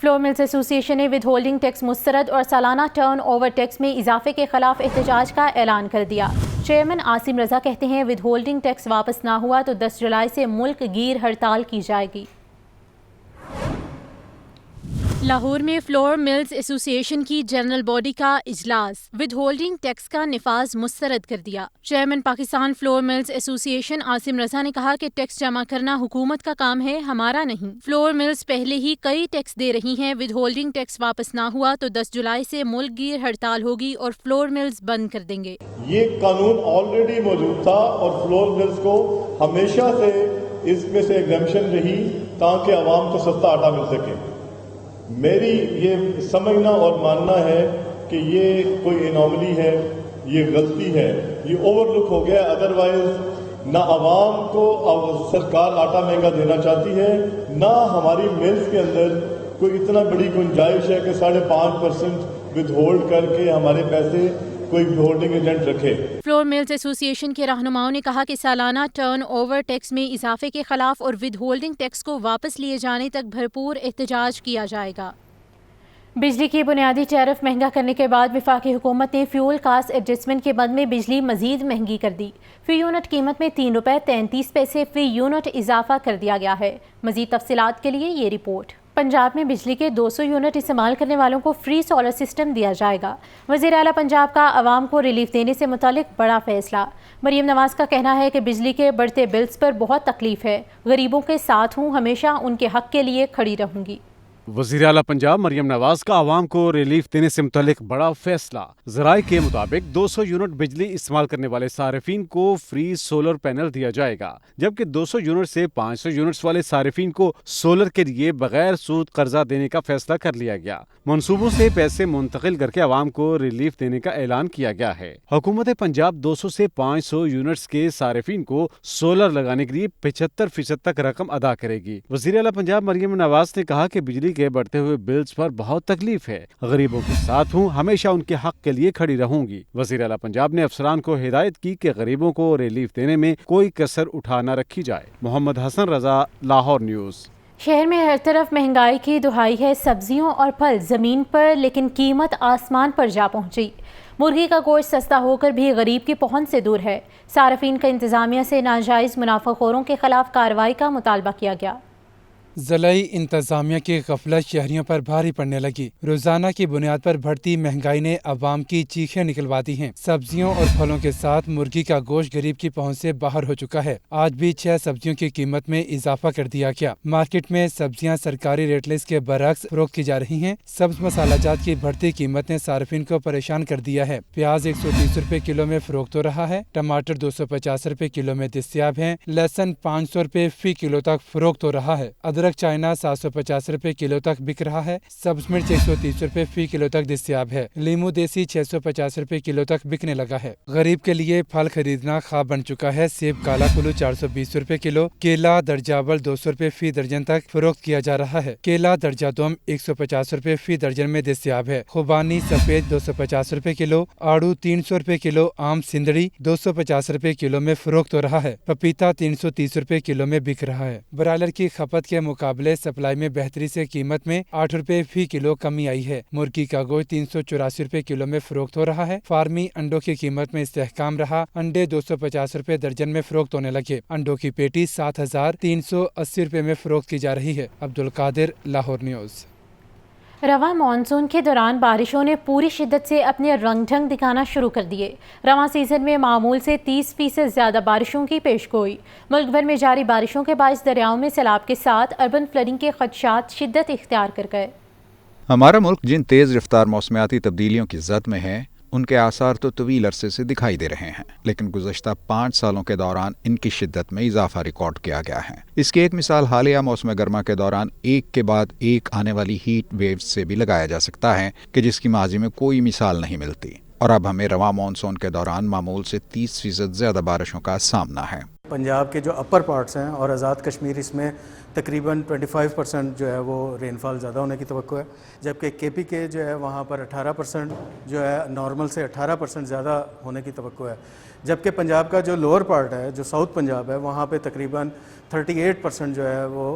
Flour mills ایسوسی ایشن نے ود ہولڈنگ ٹیکس مسترد اور سالانہ ٹرن اوور ٹیکس میں اضافے کے خلاف احتجاج کا اعلان کر دیا۔ چیئرمین عاصم رضا کہتے ہیں ود ہولڈنگ ٹیکس واپس نہ ہوا تو 10 جولائی سے ملک گیر ہڑتال کی جائے گی۔ لاہور میں فلور ملز ایسوسی ایشن کی جنرل باڈی کا اجلاس، ود ہولڈنگ ٹیکس کا نفاذ مسترد کر دیا۔ چیئرمین پاکستان فلور ملز ایسوسی ایشن عاصم رضا نے کہا کہ ٹیکس جمع کرنا حکومت کا کام ہے، ہمارا نہیں۔ فلور ملز پہلے ہی کئی ٹیکس دے رہی ہیں، ود ہولڈنگ ٹیکس واپس نہ ہوا تو 10 جولائی سے ملک گیر ہڑتال ہوگی اور فلور ملز بند کر دیں گے۔ یہ قانون آلریڈی موجود تھا اور فلور ملز کو ہمیشہ سے اس میں سے ایگزمپشن رہی تاکہ عوام کو سستا آٹا مل سکے۔ میری یہ سمجھنا اور ماننا ہے کہ یہ کوئی انوملی ہے، یہ غلطی ہے، یہ اوور لک ہو گیا۔ ادروائز نہ عوام کو سرکار آٹا مہنگا دینا چاہتی ہے، نہ ہماری ملز کے اندر کوئی اتنا بڑی گنجائش ہے کہ 5.5% ود ہولڈ کر کے ہمارے پیسے کوئی ہولڈنگ ایجنٹ رکھے۔ فلور ملز ایسوسی ایشن کے رہنماؤں نے کہا کہ سالانہ ٹرن اوور ٹیکس میں اضافے کے خلاف اور ود ہولڈنگ ٹیکس کو واپس لیے جانے تک بھرپور احتجاج کیا جائے گا۔ بجلی کی بنیادی ٹیرف مہنگا کرنے کے بعد وفاقی حکومت نے فیول کاسٹ ایڈجسٹمنٹ کے بند میں بجلی مزید مہنگی کر دی۔ فی یونٹ قیمت میں ₹3.33 فی یونٹ اضافہ کر دیا گیا ہے۔ مزید تفصیلات کے لیے یہ رپورٹ۔ پنجاب میں بجلی کے 200 یونٹ استعمال کرنے والوں کو فری سولر سسٹم دیا جائے گا۔ وزیر اعلیٰ پنجاب کا عوام کو ریلیف دینے سے متعلق بڑا فیصلہ۔ مریم نواز کا کہنا ہے کہ بجلی کے بڑھتے بلز پر بہت تکلیف ہے، غریبوں کے ساتھ ہوں، ہمیشہ ان کے حق کے لیے کھڑی رہوں گی۔ وزیر اعلیٰ پنجاب مریم نواز کا عوام کو ریلیف دینے سے متعلق بڑا فیصلہ۔ ذرائع کے مطابق 200 یونٹ بجلی استعمال کرنے والے صارفین کو فری سولر پینل دیا جائے گا، جبکہ 200 یونٹ سے 500 یونٹس والے صارفین کو سولر کے لیے بغیر سود قرضہ دینے کا فیصلہ کر لیا گیا۔ منصوبوں سے پیسے منتقل کر کے عوام کو ریلیف دینے کا اعلان کیا گیا ہے۔ حکومت پنجاب 200 سے 500 یونٹس کے صارفین کو سولر لگانے کے لیے 75% تک رقم ادا کرے گی۔ وزیر اعلیٰ پنجاب مریم نواز نے کہا کہ بجلی کے بڑھتے ہوئے بلز پر بہت تکلیف ہے، غریبوں کے ساتھ ہوں، ہمیشہ ان کے حق کے لیے کھڑی رہوں گی۔ وزیر اعلیٰ پنجاب نے افسران کو ہدایت کی کہ غریبوں کو ریلیف دینے میں کوئی کسر اٹھا نہ رکھی جائے۔ محمد حسن رضا، لاہور نیوز۔ شہر میں ہر طرف مہنگائی کی دہائی ہے، سبزیوں اور پھل زمین پر لیکن قیمت آسمان پر جا پہنچی۔ مرغی کا گوشت سستا ہو کر بھی غریب کی پہنچ سے دور ہے۔ صارفین کا انتظامیہ سے ناجائز منافع خوروں کے خلاف کارروائی کا مطالبہ کیا گیا۔ ضلعی انتظامیہ کی غفلت شہریوں پر بھاری پڑنے لگی۔ روزانہ کی بنیاد پر بڑھتی مہنگائی نے عوام کی چیخیں نکلوا دی ہیں۔ سبزیوں اور پھلوں کے ساتھ مرغی کا گوشت غریب کی پہنچ سے باہر ہو چکا ہے۔ آج بھی 6 سبزیوں کی قیمت میں اضافہ کر دیا گیا۔ مارکیٹ میں سبزیاں سرکاری ریٹ لسٹ کے برعکس فروخت کی جا رہی ہیں۔ سبز مسالہ جات کی بڑھتی قیمت نے صارفین کو پریشان کر دیا ہے۔ پیاز 130 روپے کلو میں فروخت ہو رہا ہے، ٹماٹر 250 روپے کلو میں دستیاب ہیں، لہسن 500 روپے فی کلو تک فروخت ہو رہا ہے، ادرک چائنا 750 روپے کلو تک بک رہا ہے، سبز مرچ 130 روپے فی کلو تک دستیاب ہے، لیمو دیسی 650 روپے کلو تک بکنے لگا ہے۔ غریب کے لیے پھل خریدنا خواب بن چکا ہے۔ سیب کالا کلو 420 روپے کلو، کیلا درجہ اول 200 روپے فی درجن تک فروخت کیا جا رہا ہے، کیلا درجہ دوم 150 روپے فی درجن میں دستیاب ہے، خوبانی سفید 250 روپے کلو، آڑو 300 روپے کلو، آم سندڑی 250 روپے کلو میں فروخت ہو رہا ہے، پپیتا 330 روپے کلو میں بک رہا ہے۔ برائلر کی کھپت کے مقابلے سپلائی میں بہتری سے قیمت میں 8 روپے فی کلو کمی آئی ہے۔ مرغی کا گوشت 384 روپے کلو میں فروخت ہو رہا ہے۔ فارمی انڈوں کی قیمت میں استحکام رہا، انڈے 250 روپے درجن میں فروخت ہونے لگے، انڈوں کی پیٹی 7380 روپے میں فروخت کی جا رہی ہے۔ عبدالقادر، لاہور نیوز۔ رواں مانسون کے دوران بارشوں نے پوری شدت سے اپنے رنگ ڈھنگ دکھانا شروع کر دیے۔ رواں سیزن میں معمول سے 30% زیادہ بارشوں کی پیش گوئی۔ ملک بھر میں جاری بارشوں کے باعث دریاؤں میں سیلاب کے ساتھ اربن فلڈنگ کے خدشات شدت اختیار کر گئے۔ ہمارا ملک جن تیز رفتار موسمیاتی تبدیلیوں کی زد میں ہے، ان کے آثار تو طویل عرصے سے دکھائی دے رہے ہیں، لیکن گزشتہ 5 سالوں کے دوران ان کی شدت میں اضافہ ریکارڈ کیا گیا ہے۔ اس کی ایک مثال حالیہ موسم گرما کے دوران ایک کے بعد ایک آنے والی ہیٹ ویوز سے بھی لگایا جا سکتا ہے کہ جس کی ماضی میں کوئی مثال نہیں ملتی، اور اب ہمیں رواں مانسون کے دوران معمول سے 30% زیادہ بارشوں کا سامنا ہے۔ پنجاب کے جو اپر پارٹس ہیں اور آزاد کشمیر، اس میں تقریباً 25% جو ہے وہ رین فال زیادہ ہونے کی توقع ہے، جبکہ کے پی کے جو ہے وہاں پر 18% جو ہے نارمل سے 18% زیادہ ہونے کی توقع ہے، جبکہ پنجاب کا جو لوور پارٹ ہے، جو ساؤتھ پنجاب ہے، وہاں پہ تقریباً 38% جو ہے وہ